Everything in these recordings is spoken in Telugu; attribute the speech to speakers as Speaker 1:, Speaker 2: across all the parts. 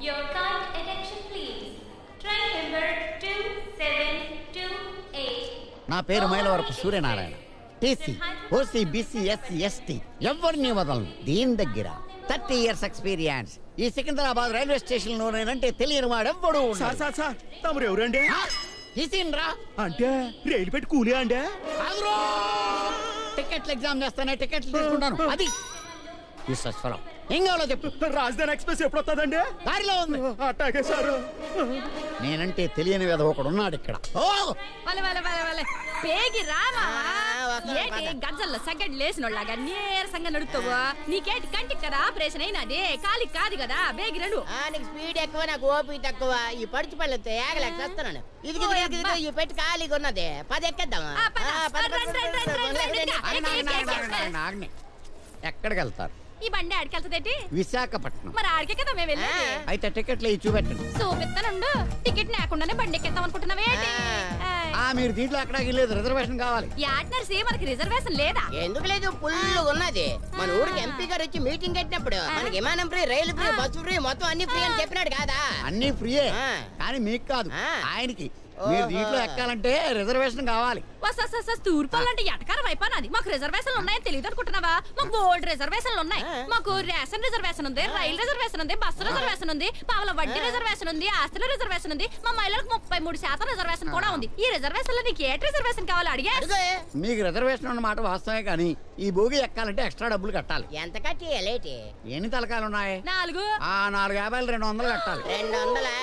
Speaker 1: Your kind attention please. Train number 2728.
Speaker 2: నా పేరు Mylavarapu Suryanarayana. TC OC BC SC ST ఎవరిని వదలను. దీని దగ్గర 30 years ఎక్స్పీరియన్స్. ఈ సికింద్రాబాద్ రైల్వే స్టేషన్ లోనేనంటే తెలియని వాడెవ్వడు.
Speaker 3: తమరు ఎవరండి?
Speaker 2: తీసిండ్రా
Speaker 3: అంటే రైలు పెట్టి కూలీ అండి?
Speaker 2: టికెట్లు ఎగ్జామ్ చేస్తానే టికెట్లు తీసుకుంటాను. అది విశ్వస్వరం. ఏం కావాలో చెప్పు.
Speaker 3: రాజధాని ఎక్స్ప్రెస్ ఎప్పుడు వస్తుందండి?
Speaker 2: దారిలో ఉంది.
Speaker 3: అట్టాగే సార్.
Speaker 2: నేనంటే తెలియని వేద ఒకడు ఉన్నాడు ఇక్కడ.
Speaker 4: పేగి రామా ఏంటి గజ్జల్లో సగ్గడి లేసినోళ్ళగా నీరసంగా నడుస్తావు? నీకేంటి కంటికి కదా ఆపరేషన్ అయినది, కాలికి కాదు కదా. బేగి రండు.
Speaker 5: నీకు స్పీడ్ ఎక్కువ, నాకు ఓపిక తక్కువ. ఈ పడుచు పళ్ళతో ఏగలేక చేస్తున్నాను. ఇది ఈ పెట్టి ఖాళీగా ఉన్నది. 10 ఎక్కేద్దామా?
Speaker 2: ఎక్కడికి వెళ్తారు?
Speaker 4: ఈ బండి ఆడికెళ్తదేంటి?
Speaker 2: విశాఖపట్నం.
Speaker 4: మరి ఆడికే కదా మేము వెళ్ళేది.
Speaker 2: అయితే టికెట్లు ఇవి చూపెట్టండి.
Speaker 4: చూపిస్తానుండు. టికెట్ లేకుండానే బండి ఎక్కేద్దాం అనుకుంటున్నావేంటి?
Speaker 2: మీరు దీంట్లో ఎక్కడికి లేదు, రిజర్వేషన్ కావాలి.
Speaker 4: యాడ్నర్సీ మనకి రిజర్వేషన్ లేదా?
Speaker 5: ఎందుకు లేదు, ఫుల్ ఉన్నది. మన ఊరికి ఎంపీ గారు వచ్చి మీటింగ్ పెట్టినప్పుడు మనకి విమానం ఫ్రీ, రైలు ఫ్రీ, బస్సు ఫ్రీ, మొత్తం అన్ని ఫ్రీ అని చెప్పినాడు కదా.
Speaker 2: అన్ని ఫ్రీయే కానీ మీకు కాదు, ఆయనకి. మీరు దీంట్లో ఎక్కాలంటే రిజర్వేషన్ కావాలి.
Speaker 4: తూర్పాలంటే ఎటకారం అయిపోయినది. మాకు రిజర్వేషన్లు ఉన్నాయని తెలియదు అనుకుంటున్నావా? మాకు గోల్డ్ రిజర్వేషన్లు ఉన్నాయి. మాకు రేషన్ రిజర్వేషన్ ఉంది, రైలు రిజర్వేషన్ ఉంది, బస్సు రిజర్వేషన్ ఉంది, పావుల వడ్డీ రిజర్వేషన్ ఉంది, ఆస్తుల రిజర్వేషన్ ఉంది. మా మహిళలకు 33% రిజర్వేషన్ కూడా ఉంది. ఈ రిజర్వేషన్ లో నీకు ఏ రిజర్వేషన్ కావాలి అడిగా?
Speaker 2: మీకు రిజర్వేషన్ అన్నమాట వాస్తవమే కానీ ఈ భోగి ఎక్కాలంటే ఎక్స్ట్రా డబ్బులు కట్టాలి.
Speaker 5: ఎంత కట్టి?
Speaker 2: ఎన్ని తలకాయలు ఉన్నాయి?
Speaker 4: 4.
Speaker 2: 450 200 కట్టాలి.
Speaker 5: 200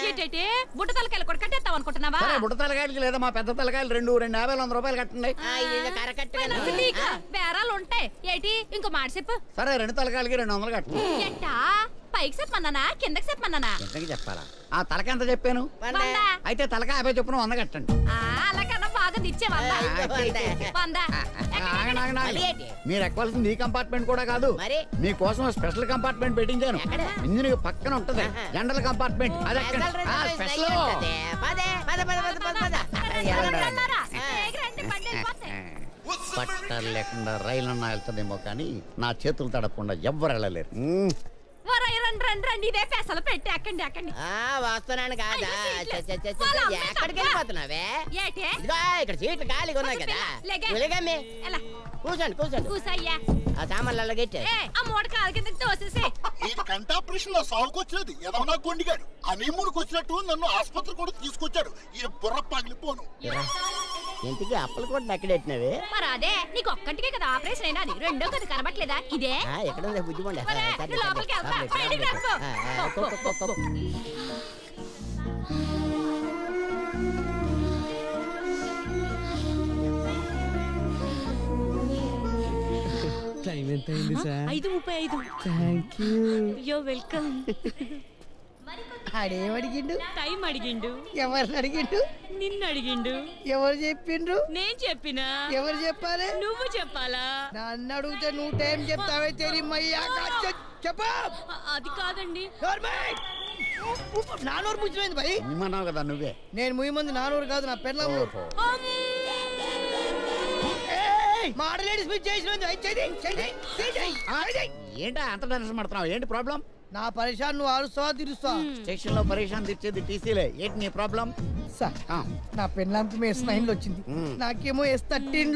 Speaker 4: ఏంటంటే బుట్ట తలకాయలు కూడా కట్టేస్తావు అనుకుంటున్నావా?
Speaker 2: బుట్ట తలకాయలకి లేదా మా పెద్ద తలకాయలు 250 100 రూపాయలు కట్టండి.
Speaker 4: బేరాలు ఉంటాయి ఏంటి? ఇంకో మాట చెప్పు.
Speaker 2: సరే 2 తలకాయలకి 200 కట్టండి.
Speaker 4: ఎట్టా పైకి చెప్పమన్నానా కిందకి చెప్పమన్నానా?
Speaker 2: ఎంతకి చెప్పాలా? ఆ తలక ఎంత చెప్పాను? అయితే తలక 50 చొప్పున 100 కట్టండి.
Speaker 4: అలాగన్నా బాగా దిచ్చే
Speaker 2: మీరు ఎక్కవలసింది ఈ కంపార్ట్మెంట్ కూడా కాదు, మీకోసం స్పెషల్ కంపార్ట్మెంట్ పెట్టించాను. ఇంజిన్ పక్కన ఉంటది జనరల్ కంపార్ట్మెంట్. అది పట్టాలు లేకుండా రైలు అన్నా వెళ్తుందేమో కానీ నా చేతులు తడపకుండా ఎవ్వరు వెళ్ళలేరు.
Speaker 4: ఇదే పెసలు పెట్టి ఎక్కండి ఎక్కండి.
Speaker 5: వస్తున్నాను కాదా? ఎక్కడికి వెళ్ళిపోతున్నావే? ఇక్కడ సీట్లు ఖాళీగా ఉన్నాయి కదా. కూర్చోండి కూర్చోండి.
Speaker 4: కూసయ్యా.
Speaker 5: ఆ సామాన్లలో గట్టి
Speaker 4: ఆ మూట కాలు కింద తోసేసి.
Speaker 6: ఈ కంటాపరేషన్ లో సాగుకొచ్చినది ఏదన్నా కొండిగాడు అనీమునికి వచ్చినట్టు నన్ను ఆసుపత్రి కూడా తీసుకొచ్చాడు. ఈ బుర్ర పగిలిపోను.
Speaker 5: ఇంటికి అప్పలు కూడా ఎక్కడెట్టినవి?
Speaker 4: మరి అదే నీకు ఒక్కటికే కదా ఆపరేషన్ అయినా, అది రెండో కదా కనబట్లేదా? ఇదే
Speaker 5: ఎక్కడ బుద్ధిమండి.
Speaker 4: లోపలికి వెళ్తా.
Speaker 3: టైం ఎంత అయింది sir?
Speaker 4: 5:35.
Speaker 3: Thank you.
Speaker 4: Yo welcome.
Speaker 5: ఆడేమడిగిండు?
Speaker 4: Time అడిగిండు.
Speaker 5: ఎవరిని అడిగిండు?
Speaker 4: నిన్ను అడిగిండు.
Speaker 5: ఎవరు చెప్పిండ్రు?
Speaker 4: నేను చెప్పినా.
Speaker 5: ఎవరు చెప్పాలి?
Speaker 4: నువ్వు చెప్పాలా?
Speaker 5: నన్ను అడిగితే నువ్వు టైం చెప్తావే తెలియమయ్యా. చెప్పా.
Speaker 4: అది కాదండి.
Speaker 5: నానూరు ముచ్చిపోయింది భయ్.
Speaker 2: నిమ్మన్నావు కదా నువ్వే.
Speaker 5: నేను ముయ్యి మంది నానూరు కాదు, నా పెళ్ళ మాడలేడి స్పీచ్ చేసినది.
Speaker 2: ఏంటా అంత టెన్షన్ పడుతున్నావు? ఏంటి ప్రాబ్లం?
Speaker 5: నా పరేషాన్ నువ్వు ఆరుస్తావా తీరుస్తా?
Speaker 2: స్టేషన్ లో పరేషాన్ తెచ్చేది టీసీలే. ఏంటి నీ ప్రాబ్లం?
Speaker 5: సార్ నా పెళ్ళాంకి S9 వచ్చింది, నాకేమో S13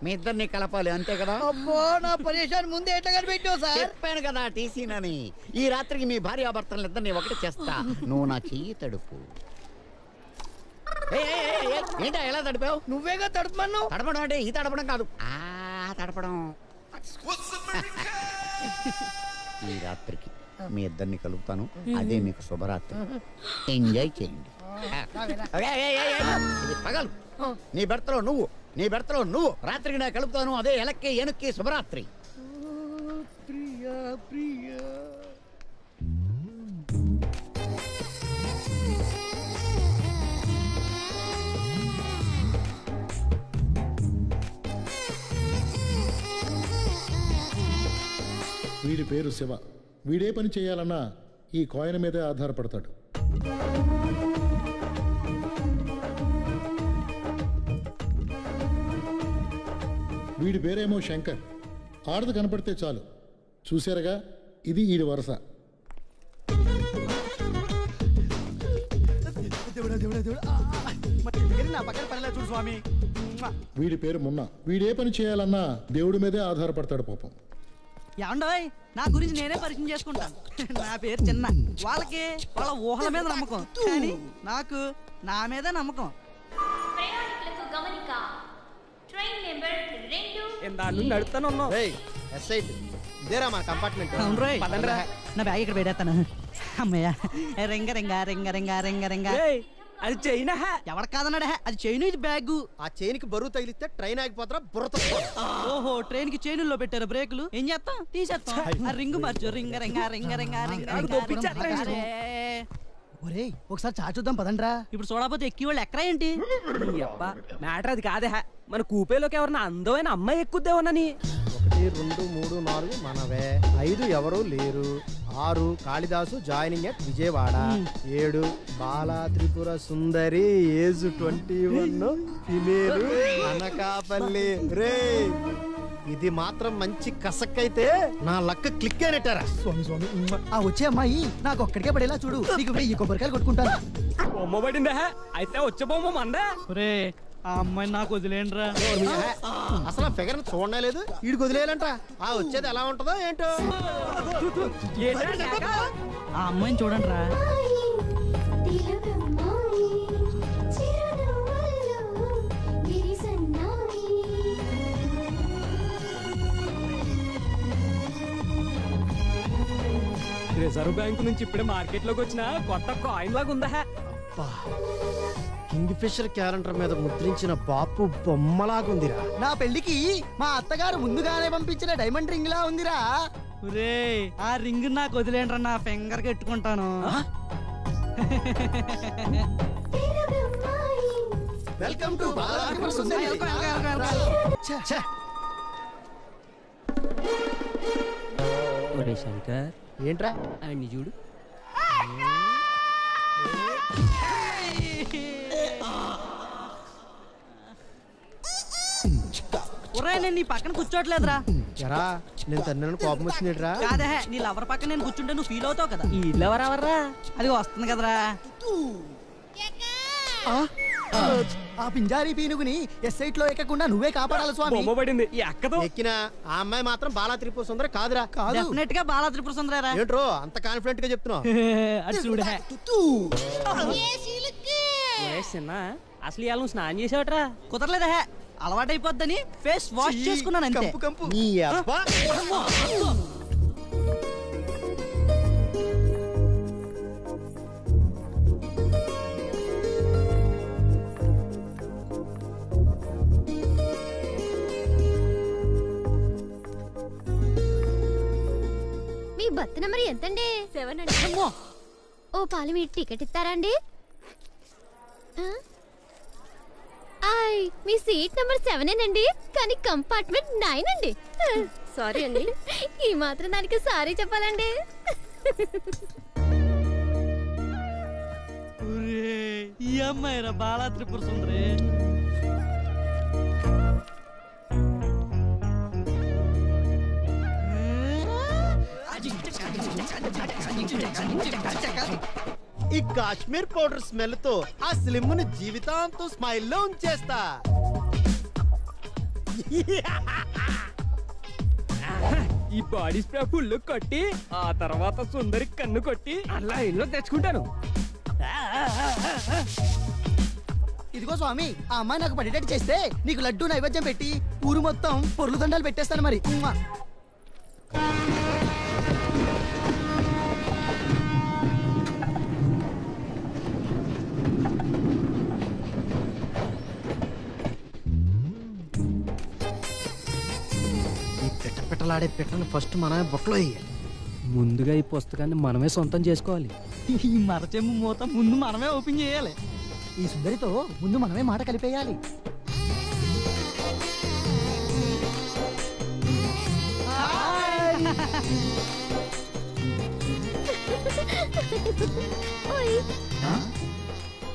Speaker 2: మీ ఇద్దరిని కలపాలి అంతే కదా?
Speaker 5: అబ్బో నా పరేషాన్ ముందే ఎట్లా కనిపెట్టావు సార్?
Speaker 2: చెప్పాను కదా టీసీనని. ఈ రాత్రికి మీ భార్యాభర్తలు ఇద్దరిని ఒకటి చేస్తా. నువ్వు నా చెయ్యి తడుపు. ఏంటా ఎలా తడిపావు?
Speaker 5: నువ్వేగా తడపమను.
Speaker 2: తడపడం అంటే ఈ తడపడం కాదు, ఆ తడపడం. ఈ రాత్రికి మీ ఇద్దరిని కలుపుతాను, అదే మీకు శుభరాత్రి. ఎంజాయ్ చేయండి. పగలు నీ భర్తలో నువ్వు, నీ భర్తలో నువ్వు. రాత్రికి నేను కలుపుతాను, అదే ఎలక్కి ఎనుక్కి శుభరాత్రి.
Speaker 5: ప్రియా ప్రియా
Speaker 7: వీడి పేరు శివ. వీడే పని చేయాలన్నా ఈ కాయిన్ మీదే ఆధారపడతాడు. వీడి పేరేమో శంకర్. ఆడది కనపడితే చాలు, చూసారుగా ఇది ఈడి వరస.
Speaker 3: నా పక్కన పనిలా చూడు స్వామి.
Speaker 7: వీడి పేరు మున్న. వీడే పని చేయాలన్నా దేవుడి మీదే ఆధారపడతాడు పాపం.
Speaker 8: ఏమండోయ్, నా గురించి నేనే పరిచయం చేసుకుంటాను. నా పేరు చిన్న. వాళ్ళకి వాళ్ళ ఊహల మీద నమ్మకం, కానీ నాకు నా మీద నమ్మకం.
Speaker 1: ప్రయాణికులకు గమనిక. ట్రైన్ నెంబర్ 2
Speaker 3: నడుపుతాను ఉన్నావు.
Speaker 9: ఇదేరా మా కంపార్ట్మెంట్.
Speaker 8: అవును రోయ్, నా బ్యాగ్ ఇక్కడ పెట్టేస్తాను. అమ్మయ్య, రింగ రింగ రింగ రింగ రింగ రింగ.
Speaker 3: అది చైనా.
Speaker 8: ఎవరు కాదన్నాడా? అది చైన్, ఇది బ్యాగ్.
Speaker 9: ఆ చైన్ కి బరువు తగిలిస్తే ట్రైన్ ఆగిపోతారా బుర్రతో.
Speaker 8: ఓహో, ట్రైన్ కి చైనుల్లో పెట్టారు బ్రేకులు. ఏం చేస్తాం? తీసేస్తాం. ఆ రింగ్ మార్చు. రింగ రింగ రింగ రింగ రింగ. ఒరేయ్, ఒకసారి చాచుద్దాం పదండ్రా. ఇప్పుడు చూడకపోతే ఎక్కి వాళ్ళు ఎక్కరా ఏంటి?
Speaker 3: మ్యాటర్ అది కాదే. మన కూపేలోకి ఎవరన్నా అందమైన అమ్మాయి ఎక్కుద్దేమోనని.
Speaker 9: 1 2 3 4 మనవే. 5 ఎవరు లేరు. 6 Kalidasu joining at Vijayawada. 7 Bala Tripura Sundari age 21 female Anakapalli. రే ఇది మాత్రం మంచి కసక్కైతే నా లక్క క్లిక్ అయినట్టారా.
Speaker 8: స్వామి స్వామి, ఆ వచ్చే అమ్మాయి నాకు ఒక్కడికే పడేలా చూడు. నీకు 1000 కొబ్బరికాయలు కొట్టుకుంటాను.
Speaker 3: బొమ్మ పడిందా? అయితే వచ్చే బొమ్మ మందా.
Speaker 8: రే, ఆ అమ్మాయి నాకు వదిలేండ్రా.
Speaker 9: అసలు ఫిగర్ చూడలేదు. వీడికి వదిలేయాలంట. ఆ వచ్చేది ఎలా ఉంటుందో ఏంటో.
Speaker 8: ఆ అమ్మాయిని చూడండి రా.
Speaker 3: రిజర్వ్ బ్యాంక్ నుంచి ఇప్పుడే మార్కెట్ లోకి వచ్చిన కొత్త కాయిన్ లాగా ఉందా.
Speaker 9: కింగ్ ఫిషర్ క్యాలెండర్ మీద ముద్రించిన బాపు బొమ్మలాగుందిరా.
Speaker 8: నా పెళ్లికి మా అత్తగారు ముందుగానే పంపించిన డైమండ్ రింగ్ లా ఉందిరా. రే, ఆ రింగ్ నాకు వదిలేండ్రా, నా ఫింగర్ కెట్టుకుంటాను.
Speaker 9: Welcome to
Speaker 3: Shankar.
Speaker 9: ఏంట్రా
Speaker 3: అన్ని చూడు.
Speaker 8: నేను నీ పక్కన కూర్చోట్లేదురా.
Speaker 9: ఎరా నేను తన్ను కోపం వచ్చిందిరా.
Speaker 8: కాదే, నీ లవర్ పక్కన నేను కూర్చుంటే నువ్వు ఫీల్ అవుతావు కదా.
Speaker 3: ఈ ఎవరెవర్రా?
Speaker 8: అది వస్తుంది కదరా. ఆ పింజారీ పీనుగుని ఎస్ఐట్ లో ఎక్కకుండా నువ్వే కాపాడాలి స్వామి.
Speaker 3: బొమ్మ పడింది. ఎక్కదు.
Speaker 9: ఎక్కిన ఆ అమ్మాయి మాత్రం బాలా త్రిపుర సుందరి కాదురా.
Speaker 8: డెఫినెట్ గా బాలా త్రిపుర సుందరేరా.
Speaker 9: ఏంట్రో అంత కాన్ఫిడెంట్ గా చెప్తున్నావు?
Speaker 8: అది చూడే.
Speaker 3: అసలు ఇవాళ నువ్వు స్నానం చేసావట్రా?
Speaker 8: కుదరలేదా? అలవాటైపోద్దని ఫేస్ వాష్ చేసుకున్నాను అంతే.
Speaker 9: నీ అబ్బా.
Speaker 1: మీ బర్త్ నెంబర్ ఎంతండి?
Speaker 4: 7 అండి.
Speaker 1: ఓ పాలు మీరు టికెట్ ఇస్తారండి? మీ సీట్ నెంబర్ 7 కానీ కంపార్ట్మెంట్ 9 అండి.
Speaker 4: సారీ అండి.
Speaker 1: ఈ మాత్రం దానికి సారీ చెప్పాలండి.
Speaker 8: ఈ అమ్మాయి రా బాలా త్రిపుర సుందరి.
Speaker 9: ఈ కాశ్మీర్ పౌడర్ స్మెల్ తో ఆ స్లిమ్ ని జీవితాంతం స్మైల్ లో ఉంచేస్తా.
Speaker 3: ఈ బాడీ స్ప్రే ఫుల్ కొట్టి ఆ తర్వాత సుందరి కన్ను కొట్టి అలా ఇల్లు తెచ్చుకుంటాను.
Speaker 8: ఇదిగో స్వామి, ఆ అమ్మాయి నాకు పడేటట్టు చేస్తే నీకు లడ్డు నైవేద్యం పెట్టి ఊరు మొత్తం పొర్లు దండాలు పెట్టేస్తాను మరి.
Speaker 9: పెట్టలాడే పెట్టను ఫస్ట్ మనమే బొట్లో వేయాలి.
Speaker 3: ముందుగా ఈ పుస్తకాన్ని మనమే సొంతం చేసుకోవాలి.
Speaker 8: ఈ మరచెంబు మూత ముందు మనమే ఓపెన్ చేయాలి. ఈ సుందరితో ముందు మనమే మాట కలిపేయాలి.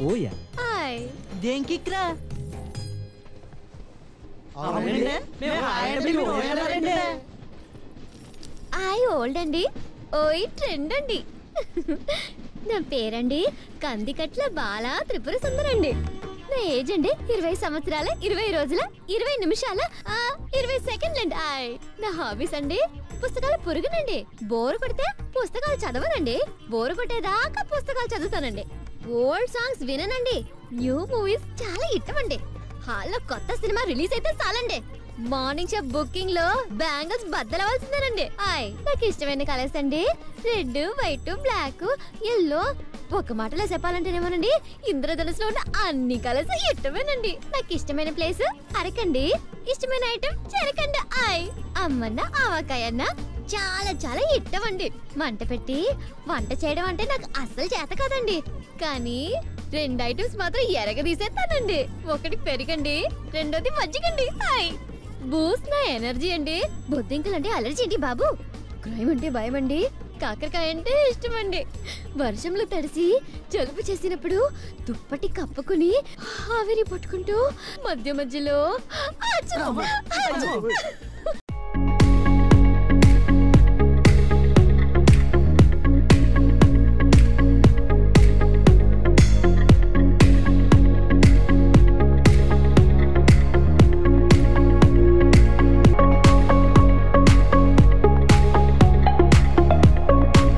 Speaker 3: ఓయా
Speaker 8: దేంకిక్రా?
Speaker 1: ఐ ఓల్డ్ అండి, ఓయ్ ట్రెండ్ అండి.
Speaker 10: నా పేరండి కందికట్ల బాల త్రిపుర సుందరండి. నా ఏజ్ అండి 20 సంవత్సరాల 20 రోజుల 20 నిమిషాల 20 సెకండ్లండి. నా హాబీస్ అండి పుస్తకాల పురుగునండి. బోరు కొడితే పుస్తకాలు చదవనండి. బోరు కొట్టేదాకా పుస్తకాలు చదువుతానండి. ఓల్డ్ సాంగ్స్ విననండి. న్యూ మూవీస్ చాలా ఇష్టమండి. హాల్లో కొత్త సినిమా రిలీజ్ అయితే చాలండి. మార్నింగ్ షో బుకింగ్ లో బ్యాంగిల్స్ బద్దలవలసిందేనండి. నాకు ఇష్టమైన కలర్స్ అండి రెడ్, వైట్, బ్లాక్, ఎల్లో. ఒక మాటలో చెప్పాలంటేనేమోనండి ఇంద్రధనుసులో ఉన్న అన్ని కలర్స్ ఇష్టమేనండి. నాకు ఇష్టమైన ప్లేస్ అరకండి. ఇష్టమైన ఐటమ్ చెరకండి. అమ్మన్న ఆవకాయన్న చాలా చాలా ఇష్టమండి. మంట పెట్టి వంట చేయడం అంటే నాకు అస్సలు చేత కాదండి. కానీ 2 ఐటమ్స్ మాత్రం ఎరగదీసేస్తానండి. ఒకటి పెరిగండి, రెండోది మజ్జిగండి. బూస్ట్ నా ఎనర్జీ అండి. బొద్దింకలు అంటే అలర్జీ అండి బాబు. క్రైమ్ అంటే భయం అండి. కాకరకాయ అంటే ఇష్టమండి. వర్షంలో తడిసి జలుబు చేసినప్పుడు దుప్పటి కప్పుకుని ఆవిరి పట్టుకుంటూ మధ్య మధ్యలో